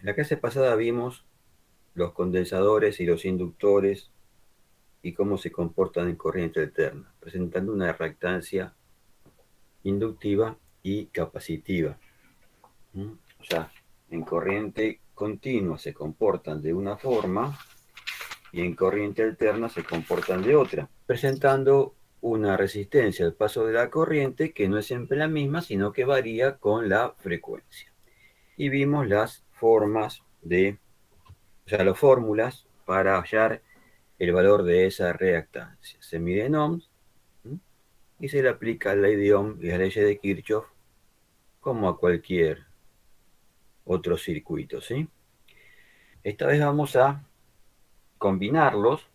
la clase pasada vimos los condensadores y los inductores y cómo se comportan en corriente alterna, presentando una reactancia inductiva y capacitiva. O sea, en corriente continua se comportan de una forma y en corriente alterna se comportan de otra, presentando una resistencia al paso de la corriente que no es siempre la misma, sino que varía con la frecuencia. Y vimos las formas o sea, las fórmulas para hallar el valor de esa reactancia. Se mide en ohms y se le aplica la ley de Ohm y la ley de Kirchhoff como a cualquier otro circuito, ¿sí? Esta vez vamos a combinarlos,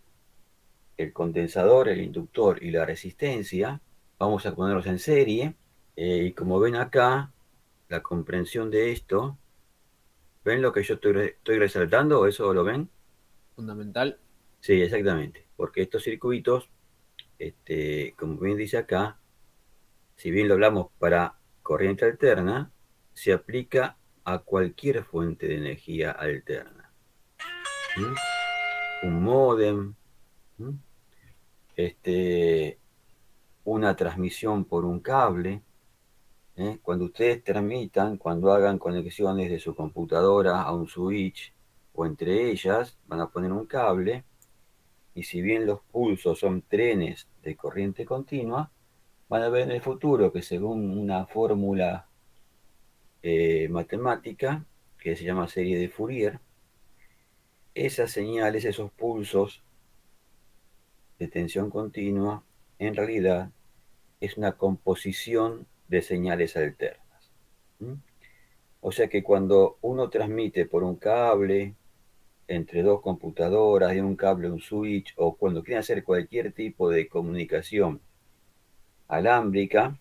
el condensador, el inductor y la resistencia. Vamos a ponerlos en serie. Y como ven acá, la comprensión de esto, ¿ven lo que yo estoy resaltando? ¿Eso lo ven? Fundamental. Sí, exactamente. Porque estos circuitos, como bien dice acá, si bien lo hablamos para corriente alterna, se aplica a cualquier fuente de energía alterna. ¿Mm? Un módem, ¿Mm? este, una transmisión por un cable. Cuando ustedes transmitan, cuando hagan conexiones de su computadora a un switch o entre ellas, van a poner un cable y si bien los pulsos son trenes de corriente continua, van a ver en el futuro que según una fórmula matemática que se llama serie de Fourier, esas señales, esos pulsos de tensión continua, en realidad es una composición de señales alternas. ¿Mm? O sea que cuando uno transmite por un cable entre dos computadoras, de un cable a un switch, o cuando quieren hacer cualquier tipo de comunicación alámbrica,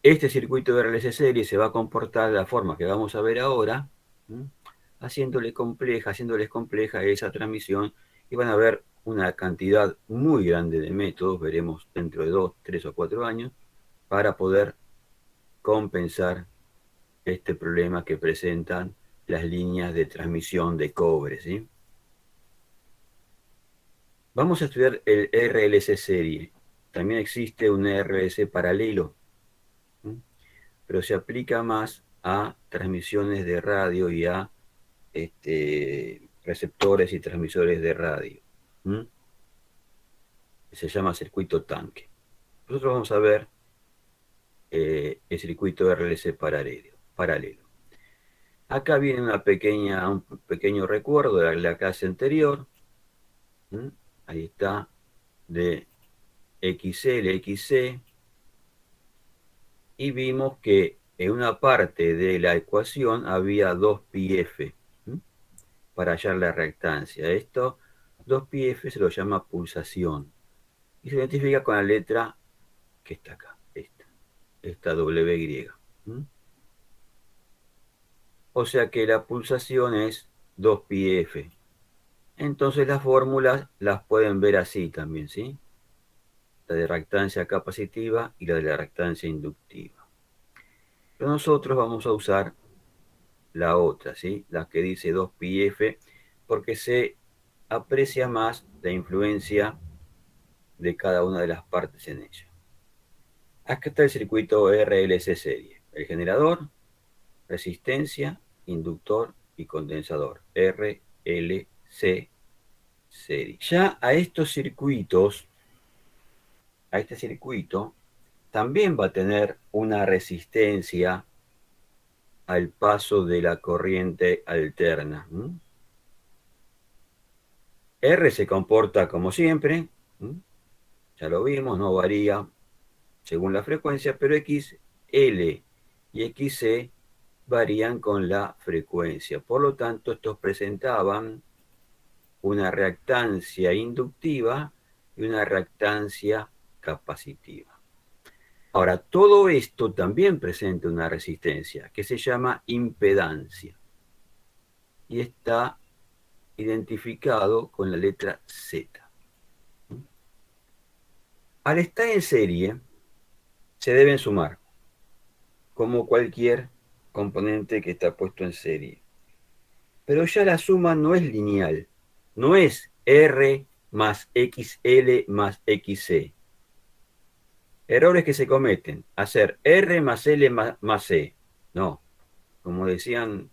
este circuito de RLC serie se va a comportar de la forma que vamos a ver ahora, ¿m? Haciéndoles compleja esa transmisión y van a ver una cantidad muy grande de métodos, veremos dentro de 2, 3 o 4 años, para poder compensar este problema que presentan las líneas de transmisión de cobre, ¿sí? Vamos a estudiar el RLC serie. También existe un RLC paralelo, ¿m? Pero se aplica más a transmisiones de radio y a receptores y transmisores de radio. ¿Mm? Se llama circuito tanque. Nosotros vamos a ver el circuito RLC paralelo. Acá viene un pequeño recuerdo de la clase anterior. ¿Mm? Ahí está, de XL, XC, y vimos que en una parte de la ecuación había 2πf para hallar la reactancia. Esto, 2πf se lo llama pulsación y se identifica con la letra que está acá, esta WY. ¿Mm? O sea que la pulsación es 2πf. Entonces las fórmulas las pueden ver así también, ¿sí? La de reactancia capacitiva y la de la reactancia inductiva. Pero nosotros vamos a usar la otra, ¿sí? La que dice 2πf, porque se aprecia más la influencia de cada una de las partes en ella. Acá está el circuito RLC serie, el generador, resistencia, inductor y condensador, RLC serie. Ya a estos circuitos, a este circuito, también va a tener una resistencia al paso de la corriente alterna. R se comporta como siempre, ya lo vimos, no varía según la frecuencia, pero X, L y XC varían con la frecuencia. Por lo tanto, estos presentaban una reactancia inductiva y una reactancia capacitiva. Ahora, todo esto también presenta una resistencia que se llama impedancia y está identificado con la letra Z. Al estar en serie, se deben sumar, como cualquier componente que está puesto en serie. Pero ya la suma no es lineal, no es R más XL más XC. Errores que se cometen, hacer R más L más C. No, como decían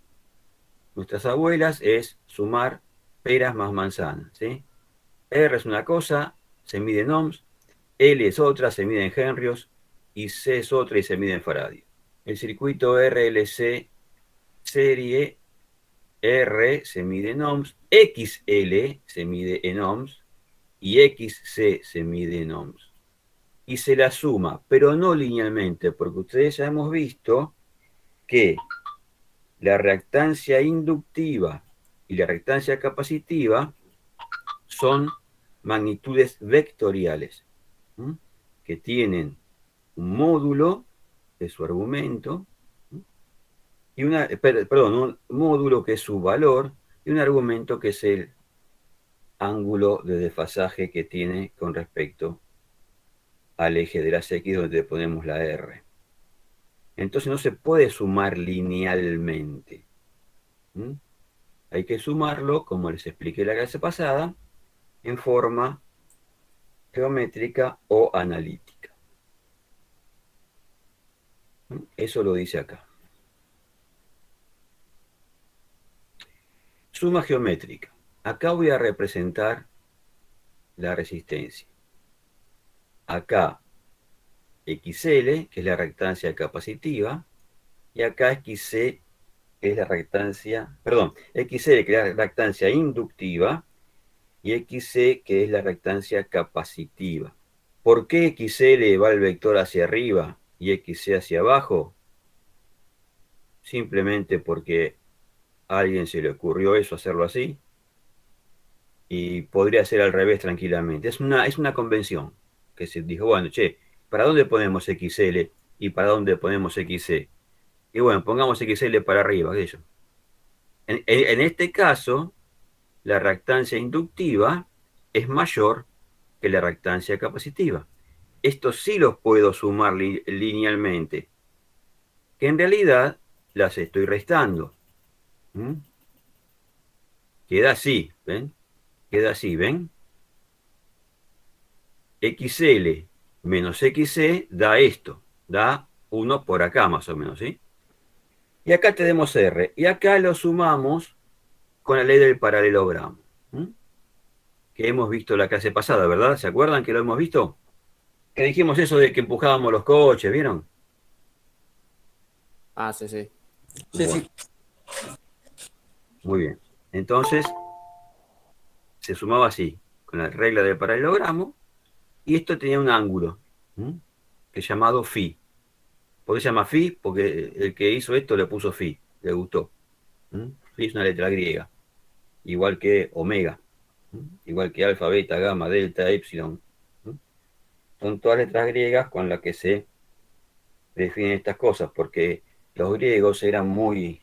nuestras abuelas, es sumar peras más manzanas, ¿sí? R es una cosa, se mide en ohms, L es otra, se mide en henrios, y C es otra y se mide en faradios. El circuito RLC serie R se mide en ohms, XL se mide en ohms y XC se mide en ohms. Y se la suma, pero no linealmente, porque ustedes ya hemos visto que la reactancia inductiva y la reactancia capacitiva son magnitudes vectoriales, ¿m? Que tienen un módulo de su argumento y un módulo que es su valor y un argumento que es el ángulo de desfasaje que tiene con respecto al eje de las X donde ponemos la R. Entonces no se puede sumar linealmente. ¿Mm? Hay que sumarlo, como les expliqué la clase pasada, en forma geométrica o analítica. ¿Mm? Eso lo dice acá. Suma geométrica. Acá voy a representar la resistencia. Acá XL, que es la reactancia capacitiva, y acá XC, que es la reactancia, perdón, XL, que es la reactancia inductiva, y XC, que es la reactancia capacitiva. ¿Por qué XL va el vector hacia arriba y XC hacia abajo? Simplemente porque a alguien se le ocurrió eso, hacerlo así, y podría ser al revés tranquilamente. Es una convención que se dijo, bueno, che, ¿para dónde ponemos XL y para dónde ponemos XC? Y bueno, pongamos XL para arriba, qué sé yo. En este caso, la reactancia inductiva es mayor que la reactancia capacitiva. Estos sí los puedo sumar linealmente, que en realidad las estoy restando. ¿Mm? Queda así, ¿ven? Queda así, ¿ven? XL menos XC da esto, da 1 por acá más o menos, ¿sí? Y acá tenemos R, y acá lo sumamos con la ley del paralelogramo. ¿Mm? Que hemos visto la clase pasada, ¿verdad? ¿Se acuerdan que lo hemos visto? Que dijimos eso de que empujábamos los coches, ¿vieron? Ah, sí, sí. Sí, Bueno, sí. muy bien. Entonces, se sumaba así, con la regla del paralelogramo, y esto tenía un ángulo, ¿m? Que es llamado phi. ¿Por qué se llama phi? Porque el que hizo esto le puso phi, le gustó. ¿M? Phi es una letra griega, igual que omega, ¿m? Igual que alfa, beta, gamma, delta, epsilon. ¿M? Son todas letras griegas con las que se definen estas cosas, porque los griegos eran muy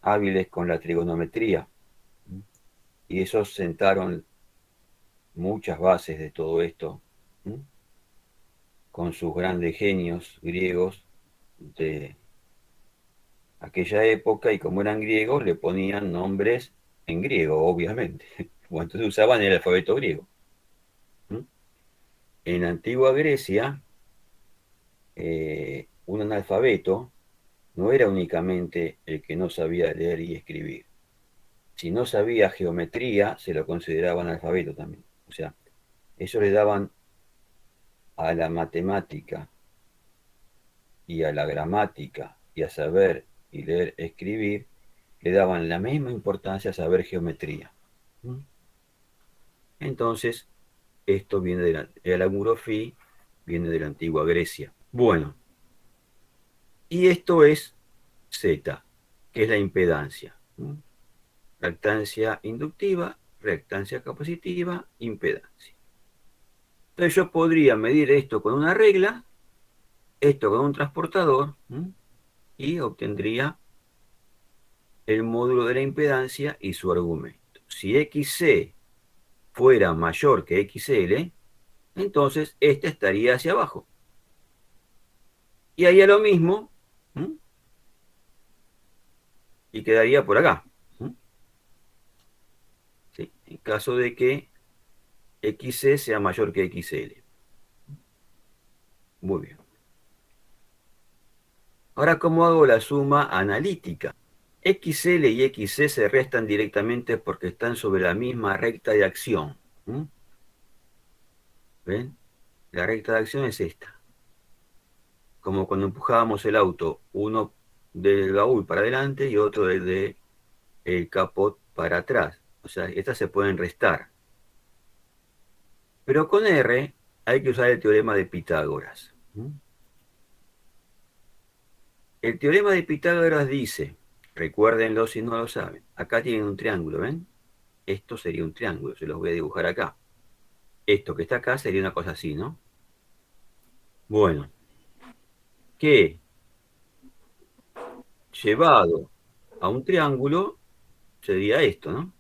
hábiles con la trigonometría, ¿m? Y esos sentaron muchas bases de todo esto, ¿m? Con sus grandes genios griegos de aquella época, y como eran griegos le ponían nombres en griego, obviamente. Bueno, entonces usaban el alfabeto griego. ¿Mm? En la antigua Grecia, un analfabeto no era únicamente el que no sabía leer y escribir. Si no sabía geometría, se lo consideraban analfabeto también. O sea, ellos le daban a la matemática y a la gramática y a saber y leer, escribir, le daban la misma importancia a saber geometría. ¿Mm? Entonces, esto viene el ángulo phi, viene de la antigua Grecia. Bueno, y esto es Z, que es la impedancia. ¿Mm? Reactancia inductiva, reactancia capacitiva, impedancia. Entonces yo podría medir esto con una regla, esto con un transportador, ¿m? Y obtendría el módulo de la impedancia y su argumento. Si XC fuera mayor que XL, entonces este estaría hacia abajo. Y haría lo mismo, ¿m? Y quedaría por acá. ¿M? en caso de que XC sea mayor que XL. Muy bien. Ahora, ¿cómo hago la suma analítica? XL y XC se restan directamente porque están sobre la misma recta de acción. ¿Mm? ¿Ven? La recta de acción es esta. Como cuando empujábamos el auto, uno del baúl para adelante y otro desde el capot para atrás. O sea, estas se pueden restar. Pero con R hay que usar el teorema de Pitágoras. ¿Mm? El teorema de Pitágoras dice, recuérdenlo si no lo saben, acá tienen un triángulo, ¿ven? Esto sería un triángulo, se los voy a dibujar acá. Esto que está acá sería una cosa así, ¿no? Bueno, que llevado a un triángulo sería esto, ¿no?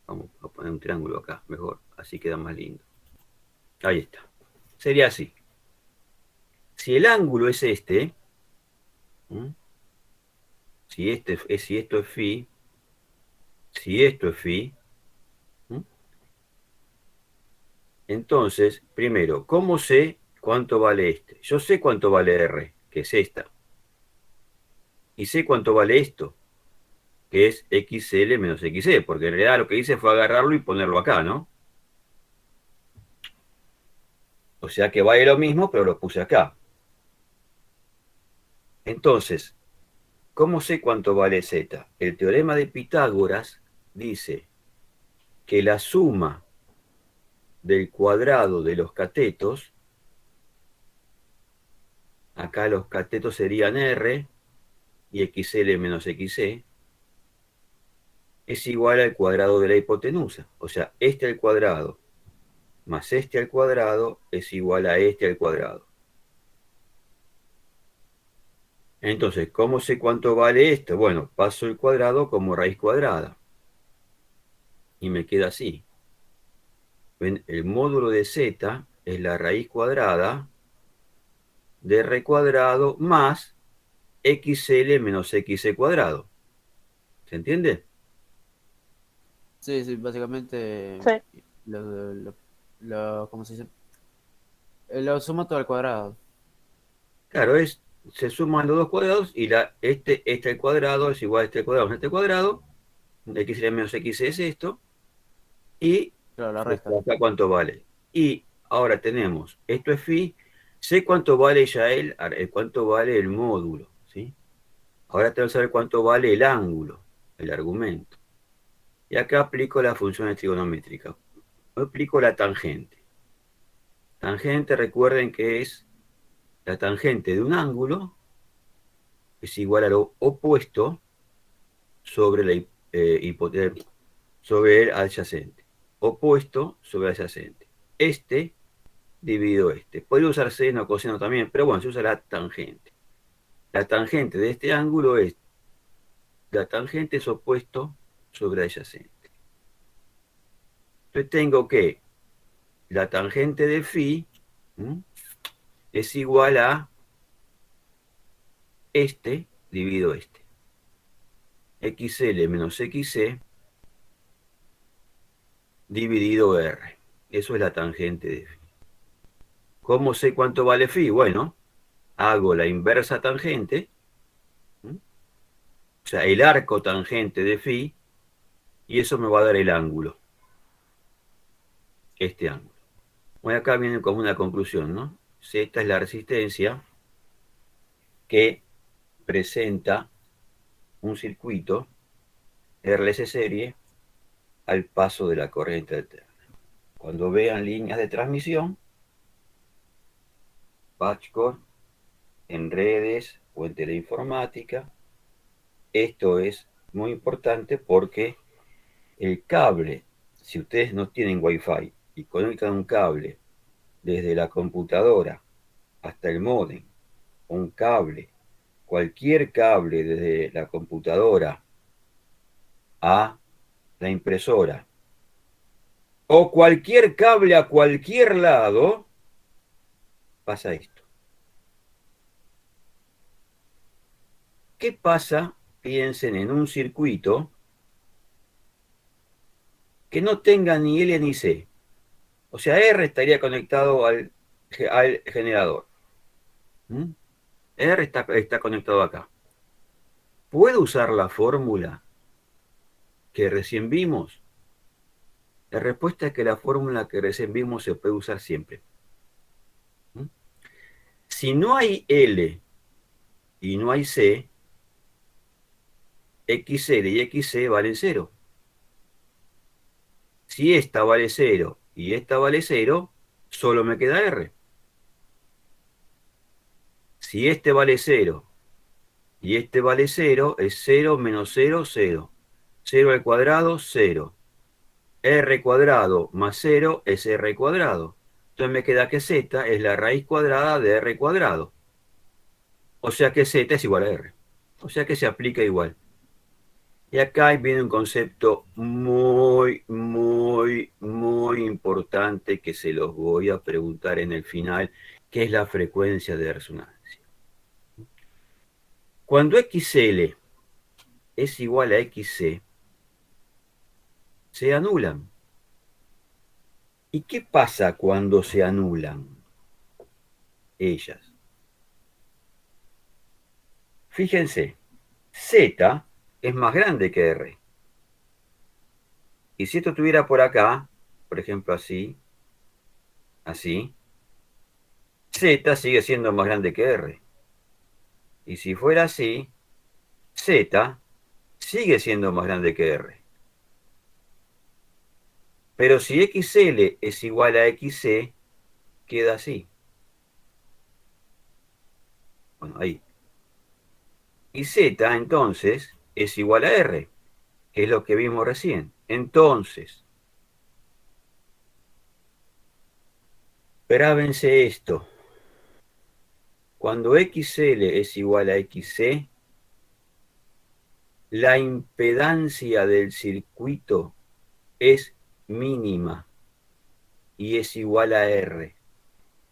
Vamos a poner un triángulo acá, mejor, así queda más lindo. Ahí está. Sería así. Si el ángulo es este, ¿m? Si esto es phi, si esto es phi, ¿m? Entonces, primero, ¿cómo sé cuánto vale este? Yo sé cuánto vale R, que es esta. Y sé cuánto vale esto, que es XL menos XC, porque en realidad lo que hice fue agarrarlo y ponerlo acá, ¿no? O sea que vale lo mismo, pero lo puse acá. Entonces, ¿cómo sé cuánto vale Z? El teorema de Pitágoras dice que la suma del cuadrado de los catetos, acá los catetos serían R y XL menos XC, es igual al cuadrado de la hipotenusa. O sea, este al cuadrado más este al cuadrado es igual a este al cuadrado. Entonces, ¿cómo sé cuánto vale esto? Bueno, paso el cuadrado como raíz cuadrada. Y me queda así. ¿Ven? El módulo de z es la raíz cuadrada de r cuadrado más xl menos xc cuadrado. ¿Se entiende? Sí, sí, básicamente Sí. ¿cómo se dice? Lo sumo todo al cuadrado. Claro, se suman los dos cuadrados y este al cuadrado es igual a este al cuadrado más este al cuadrado. Xl menos xc es esto. Y Claro, la se resta. saca cuánto vale. Y ahora tenemos, esto es phi, sé cuánto vale ya cuánto vale el módulo, ¿sí? Ahora tengo que saber cuánto vale el ángulo, el argumento. Y acá aplico las funciones trigonométricas. Aplico la tangente. Tangente, recuerden que es la tangente de un ángulo, es igual a lo opuesto sobre, sobre el adyacente. Opuesto sobre el adyacente. Este dividido este. Podría usar seno o coseno también, pero bueno, se usa la tangente. La tangente de este ángulo es, la tangente es opuesto sobre adyacente. Entonces tengo que la tangente de phi, ¿m?, es igual a este dividido este. XL menos XC dividido R. Eso es la tangente de phi. ¿Cómo sé cuánto vale phi? Bueno, hago la inversa tangente, ¿m?, o sea, el arco tangente de phi, y eso me va a dar el ángulo, este ángulo. Bueno, acá viene como una conclusión, ¿no? Z es la resistencia que presenta un circuito RLC serie al paso de la corriente alterna. Cuando vean líneas de transmisión, patchcore, en redes o en teleinformática, esto es muy importante porque el cable, si ustedes no tienen Wi-Fi y conectan un cable desde la computadora hasta el módem, un cable, cualquier cable desde la computadora a la impresora o cualquier cable a cualquier lado, pasa esto. ¿Qué pasa? Piensen en un circuito que no tenga ni L ni C. O sea, R estaría conectado al generador. ¿Mm? R está conectado acá. ¿Puedo usar la fórmula que recién vimos? La respuesta es que la fórmula que recién vimos se puede usar siempre. ¿Mm? Si no hay L y no hay C, XL y XC valen 0. Si esta vale 0 y esta vale 0, solo me queda R. Si este vale 0 y este vale 0, es 0 menos 0, 0. 0 al cuadrado, 0. R cuadrado más 0 es R cuadrado. Entonces me queda que Z es la raíz cuadrada de R cuadrado. O sea que Z es igual a R. O sea que se aplica igual. Y acá viene un concepto muy, muy, muy importante que se los voy a preguntar en el final, que es la frecuencia de resonancia. Cuando XL es igual a XC, se anulan. ¿Y qué pasa cuando se anulan ellas? Fíjense, Z es más grande que R. Y si esto estuviera por acá, por ejemplo así, así, Z sigue siendo más grande que R. Y si fuera así, Z sigue siendo más grande que R. Pero si XL es igual a XC, queda así. Bueno, ahí. Y Z entonces es igual a R, que es lo que vimos recién. Entonces, grábense esto. Cuando XL es igual a XC, la impedancia del circuito es mínima y es igual a R.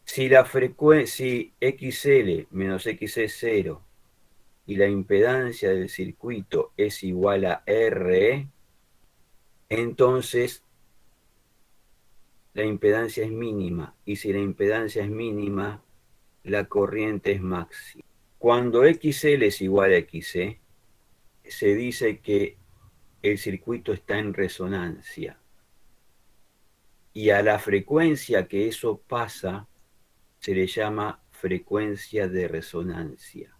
Si la frecuencia XL menos XC es 0 y la impedancia del circuito es igual a R, entonces la impedancia es mínima. Y si la impedancia es mínima, la corriente es máxima. Cuando XL es igual a XC, se dice que el circuito está en resonancia. Y a la frecuencia que eso pasa se le llama frecuencia de resonancia.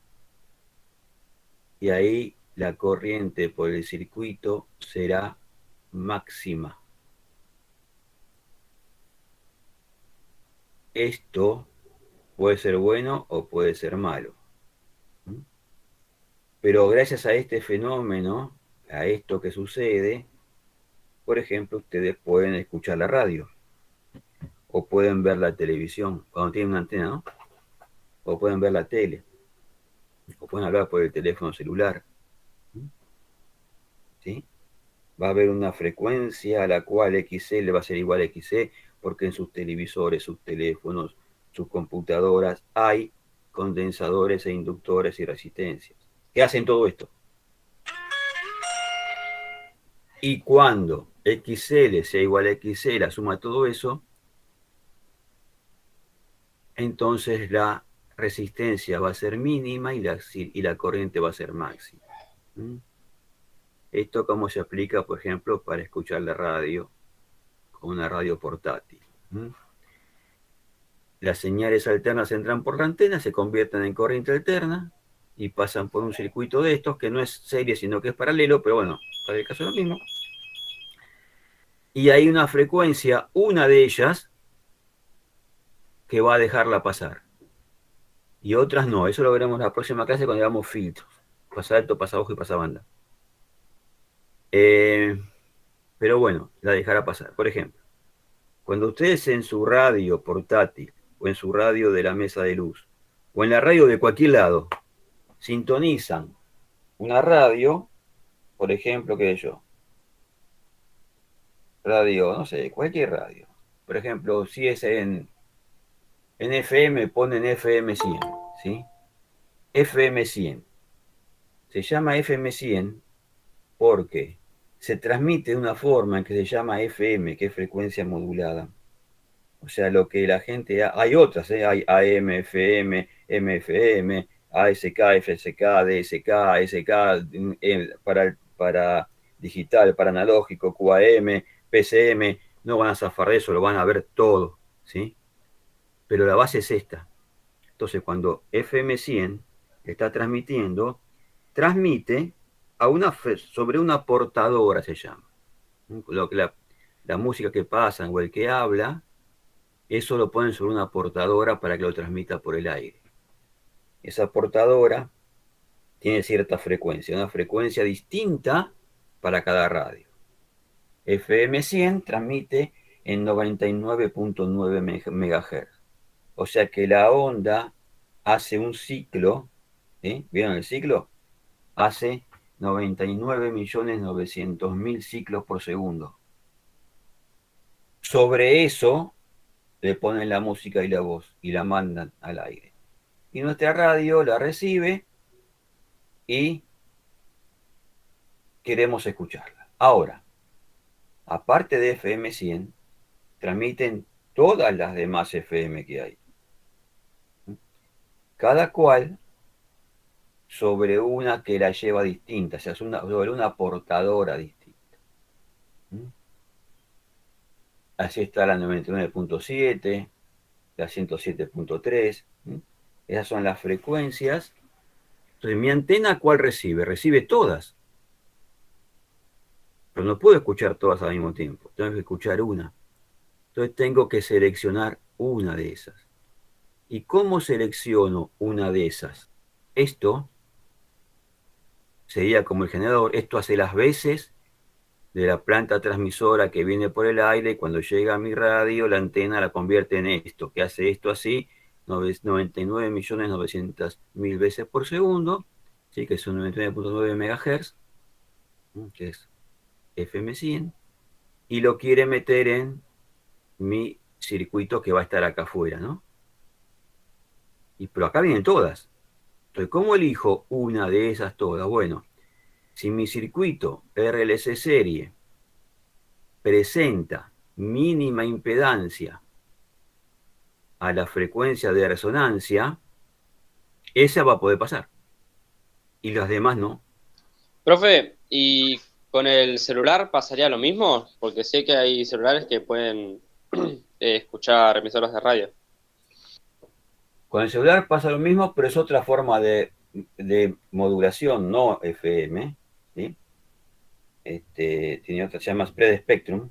Y ahí la corriente por el circuito será máxima. Esto puede ser bueno o puede ser malo. Pero gracias a este fenómeno, a esto que sucede, por ejemplo, ustedes pueden escuchar la radio o pueden ver la televisión cuando tienen una antena, ¿no? O pueden ver la tele o pueden hablar por el teléfono celular. ¿Sí? Va a haber una frecuencia a la cual XL va a ser igual a XC, porque en sus televisores, sus teléfonos, sus computadoras hay condensadores e inductores y resistencias que hacen todo esto. Y cuando XL sea igual a XC, la suma de todo eso, entonces la resistencia va a ser mínima y la corriente va a ser máxima. Esto como se aplica, por ejemplo, para escuchar la radio con una radio portátil. Las señales alternas entran por la antena, se convierten en corriente alterna y pasan por un circuito de estos que no es serie, sino que es paralelo, pero bueno, para el caso es lo mismo. Y hay una frecuencia, una de ellas, que va a dejarla pasar. Y otras no. Eso lo veremos en la próxima clase cuando veamos filtros. Pasa alto, pasa bajo y pasa banda. Pero bueno, la dejará pasar. Por ejemplo, cuando ustedes en su radio portátil o en su radio de la mesa de luz o en la radio de cualquier lado sintonizan una radio, por ejemplo, qué sé yo, radio, no sé, cualquier radio. Por ejemplo, si es en FM, ponen FM 100, ¿sí? FM 100. Se llama FM 100 porque se transmite de una forma en que se llama FM, que es frecuencia modulada. O sea, lo que la gente... Hay otras, ¿eh? Hay AM, FM, MFM, ASK, FSK, DSK, SK, para digital, para analógico, QAM, PCM. No van a zafar de eso, lo van a ver todo, ¿sí? Pero la base es esta. Entonces, cuando FM100 está transmitiendo, transmite sobre una portadora, se llama. Lo que la música que pasa o el que habla, eso lo ponen sobre una portadora para que lo transmita por el aire. Esa portadora tiene cierta frecuencia, una frecuencia distinta para cada radio. FM100 transmite en 99.9 MHz. O sea que la onda hace un ciclo, ¿sí? ¿Vieron el ciclo? Hace 99.900.000 ciclos por segundo. Sobre eso le ponen la música y la voz y la mandan al aire. Y nuestra radio la recibe y queremos escucharla. Ahora, aparte de FM100, transmiten todas las demás FM que hay. Cada cual sobre una que la lleva distinta, o sea, sobre una portadora distinta. Así está la 99.7, la 107.3. Esas son las frecuencias. Entonces, ¿mi antena cuál recibe? Recibe todas. Pero no puedo escuchar todas al mismo tiempo. Tengo que escuchar una. Entonces tengo que seleccionar una de esas. ¿Y cómo selecciono una de esas? Esto sería como el generador. Esto hace las veces de la planta transmisora que viene por el aire y cuando llega a mi radio, la antena la convierte en esto, que hace esto así, 99.900.000 veces por segundo, ¿sí? Que son 99.9 MHz, que es FM100, y lo quiere meter en mi circuito que va a estar acá afuera, ¿no? Pero acá vienen todas. Entonces, ¿cómo elijo una de esas todas? Bueno, si mi circuito RLC serie presenta mínima impedancia a la frecuencia de resonancia, esa va a poder pasar. Y las demás no. Profe, ¿y con el celular pasaría lo mismo? Porque sé que hay celulares que pueden escuchar emisoras de radio. Con el celular pasa lo mismo, pero es otra forma de modulación, no FM. ¿Sí? Tiene otra, se llama spread spectrum,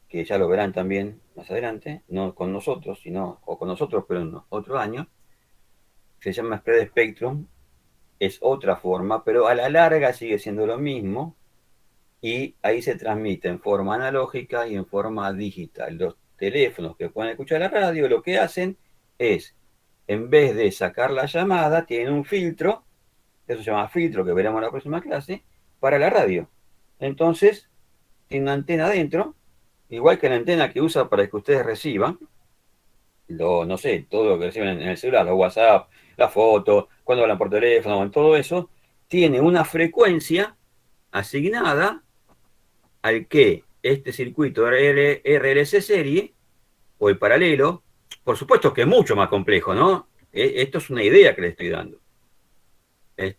que ya lo verán también más adelante, no con nosotros, o con nosotros, pero en otro año. Se llama spread spectrum, es otra forma, pero a la larga sigue siendo lo mismo, y ahí se transmite en forma analógica y en forma digital. Los teléfonos que pueden escuchar la radio lo que hacen es, en vez de sacar la llamada, tienen un filtro, eso se llama filtro, que veremos en la próxima clase, para la radio. Entonces, tiene una antena adentro, igual que la antena que usa para que ustedes reciban, no sé, todo lo que reciben en el celular, los WhatsApp, la foto, cuando hablan por teléfono, en todo eso, tiene una frecuencia asignada al que este circuito RLC serie o el paralelo, por supuesto que es mucho más complejo, ¿no? Esto es una idea que le estoy dando. Es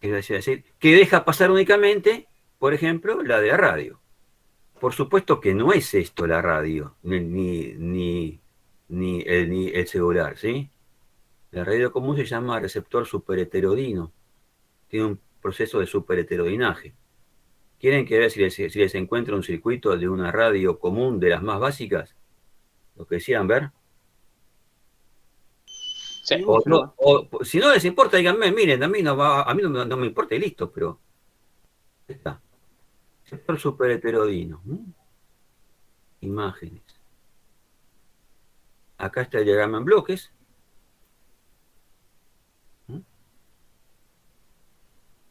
decir, que deja pasar únicamente, por ejemplo, la de la radio. Por supuesto que no es esto la radio, ni el celular, ¿sí? La radio común se llama receptor superheterodino. Tiene un proceso de superheterodinaje. ¿Quieren que vea si les encuentro un circuito de una radio común de las más básicas? ¿Lo que quisieran ver? Sí. Si no les importa, díganme, miren, a mí no me importa y listo, pero está. Receptor superheterodino. Imágenes. Acá está el diagrama en bloques.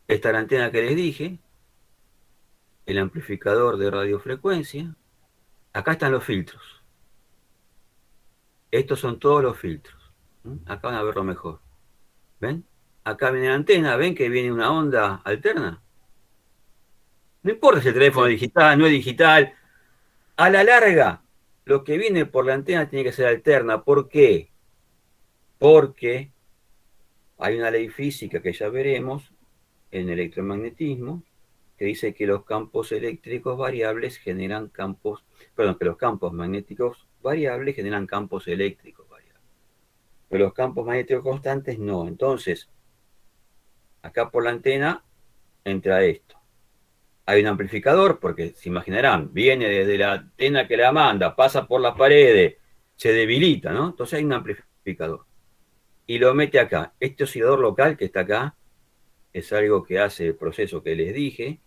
Esta es la antena que les dije. El amplificador de radiofrecuencia. Acá están los filtros. Estos son todos los filtros. Acá van a verlo mejor. ¿Ven? Acá viene la antena, ¿ven que viene una onda alterna? No importa si el teléfono es Sí, digital, no es digital. A la larga, lo que viene por la antena tiene que ser alterna. ¿Por qué? Porque hay una ley física que ya veremos en electromagnetismo que dice que los campos eléctricos variables generan campos, perdón, que los campos magnéticos variables generan campos eléctricos variables. Pero los campos magnéticos constantes no. Entonces, acá por la antena entra esto. Hay un amplificador, porque se imaginarán, viene desde la antena que la manda, pasa por las paredes, se debilita, ¿no? Entonces hay un amplificador. Y lo mete acá. Este oscilador local que está acá es algo que hace el proceso que les dije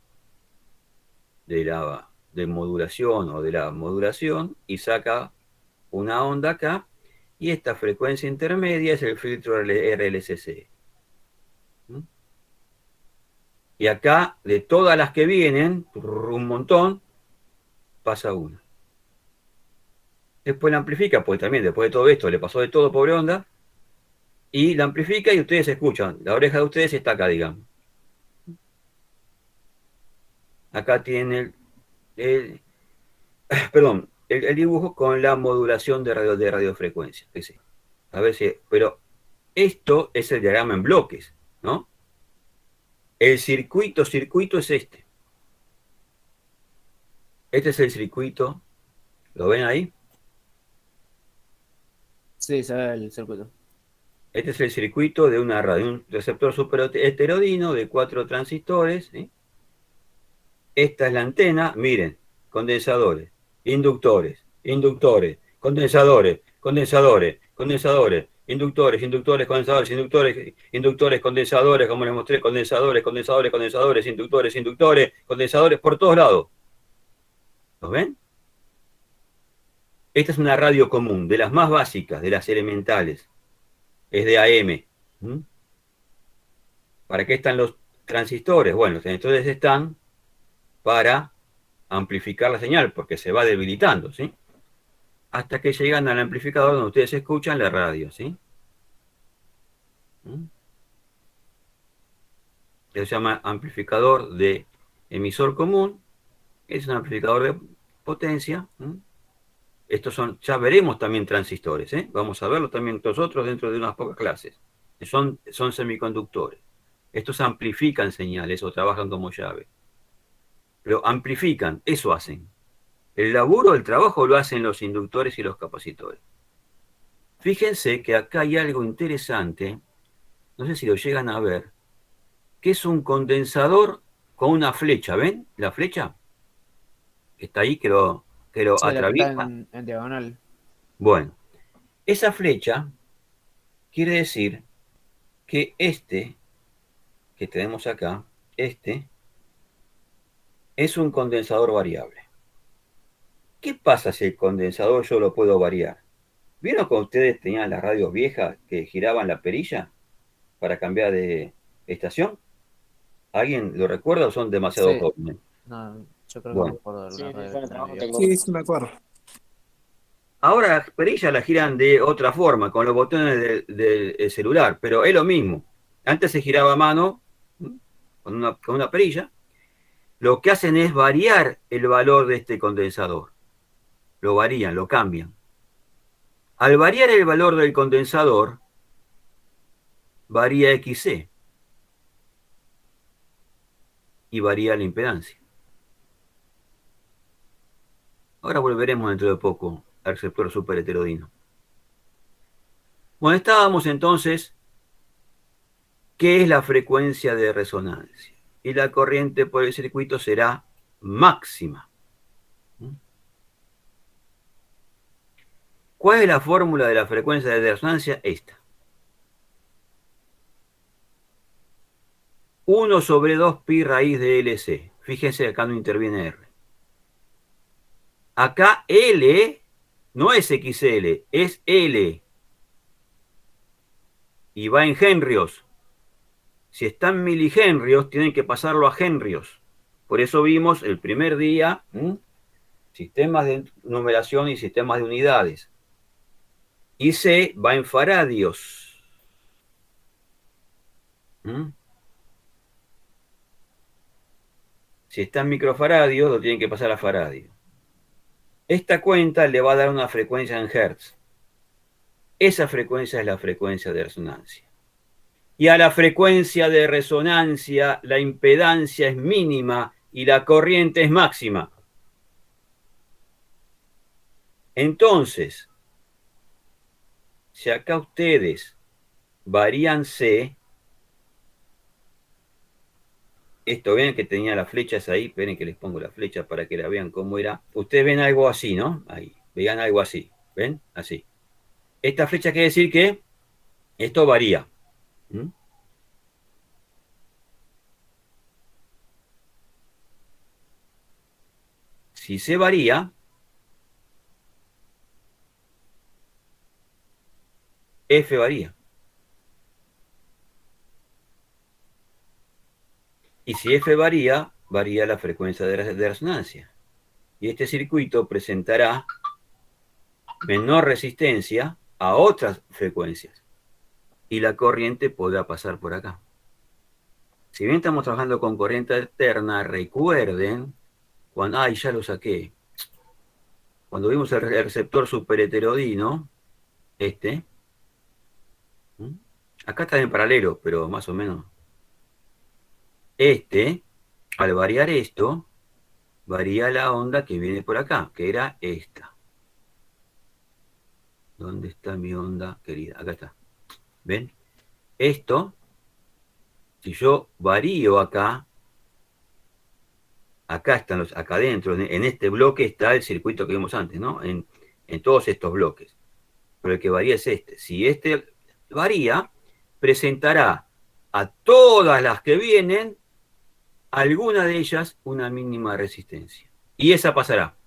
de modulación o de la modulación y saca una onda acá. Y esta frecuencia intermedia es el filtro RLCC. Y acá, de todas las que vienen, un montón, pasa una. Después la amplifica, pues también después de todo esto le pasó de todo, pobre onda, y la amplifica y ustedes escuchan. La oreja de ustedes está acá, digamos. Acá tiene perdón, el dibujo con la modulación de radiofrecuencia. Sí. A ver si, pero esto es el diagrama en bloques, ¿no? El circuito es este. Este es el circuito. ¿Lo ven ahí? sí, se ve el circuito. Este es el circuito de una radio, un receptor super heterodino de 4 transistores. ¿Sí? Esta es la antena, miren, condensadores, inductores, inductores, condensadores, condensadores, condensadores, inductores, inductores, condensadores, inductores, inductores, condensadores, como les mostré, condensadores, condensadores, condensadores, inductores, inductores, condensadores, por todos lados. ¿Lo ven? Esta es una radio común, de las más básicas, de las elementales. Es de AM. ¿Mm? ¿Para qué están los transistores? Bueno, los transistores están para amplificar la señal, porque se va debilitando, ¿sí? Hasta que llegan al amplificador donde ustedes escuchan la radio, ¿sí? ¿Mm? Se llama amplificador de emisor común, es un amplificador de potencia. ¿Mm? Estos son, ya veremos también transistores, ¿eh? Vamos a verlo también nosotros dentro de unas pocas clases. Son semiconductores. Estos amplifican señales o trabajan como llave. Pero amplifican, eso hacen. El laburo, el trabajo lo hacen los inductores y los capacitores. Fíjense que acá hay algo interesante, no sé si lo llegan a ver, que es un condensador con una flecha, ¿ven? La flecha que está ahí, que lo Sí, la que está atraviesa. en diagonal. Bueno, esa flecha quiere decir que este que tenemos acá, este, es un condensador variable. ¿Qué pasa si el condensador yo lo puedo variar? ¿Vieron que ustedes tenían las radios viejas que giraban la perilla para cambiar de estación? ¿Alguien lo recuerda o son demasiado Sí, jóvenes? no, yo creo que me Bueno, acuerdo de Sí, alguna sí, radio yo en que el tenía trabajo vieja. tengo. Sí, sí me acuerdo. ahora las perillas las giran de otra forma, con los botones del celular, pero es lo mismo. Antes se giraba a mano con una perilla. Lo que hacen es variar el valor de este condensador. Lo varían, lo cambian. Al variar el valor del condensador, varía XC y varía la impedancia. Ahora volveremos dentro de poco al receptor superheterodino. Bueno, estábamos entonces, ¿qué es la frecuencia de resonancia? Y la corriente por el circuito será máxima. ¿Cuál es la fórmula de la frecuencia de resonancia? Esta. 1 sobre 2 pi raíz de LC. Fíjense, acá no interviene R. Acá L no es XL, es L. Y va en henrios. Si están milihenrios, tienen que pasarlo a henrios. Por eso vimos el primer día sistemas de numeración y sistemas de unidades. Y C va en faradios. ¿Mm? Si está en microfaradio, lo tienen que pasar a faradio. Esta cuenta le va a dar una frecuencia en hertz. Esa frecuencia es la frecuencia de resonancia. Y a la frecuencia de resonancia, la impedancia es mínima y la corriente es máxima. Entonces, si acá ustedes varían C, esto ven que tenía las flechas ahí, esperen que les pongo la flecha para que la vean cómo era. Ustedes ven algo así, ¿no? Ahí, vean algo así, ¿ven? Así. Esta flecha quiere decir que esto varía. ¿Mm? Si C varía, F varía. Y si F varía, varía la frecuencia de resonancia. Y este circuito presentará menor resistencia a otras frecuencias. Y la corriente podrá pasar por acá. Si bien estamos trabajando con corriente alterna, recuerden, cuando, ay, ya lo saqué. Cuando vimos el receptor superheterodino, este, acá está en paralelo, pero más o menos. Este, al variar esto, varía la onda que viene por acá, que era esta. ¿Dónde está mi onda querida? Acá está. ¿Ven? Esto, si yo varío acá, acá están los, acá adentro, en este bloque está el circuito que vimos antes, ¿no? En todos estos bloques. Pero el que varía es este. Si este varía, presentará a todas las que vienen, alguna de ellas, una mínima resistencia. Y esa pasará.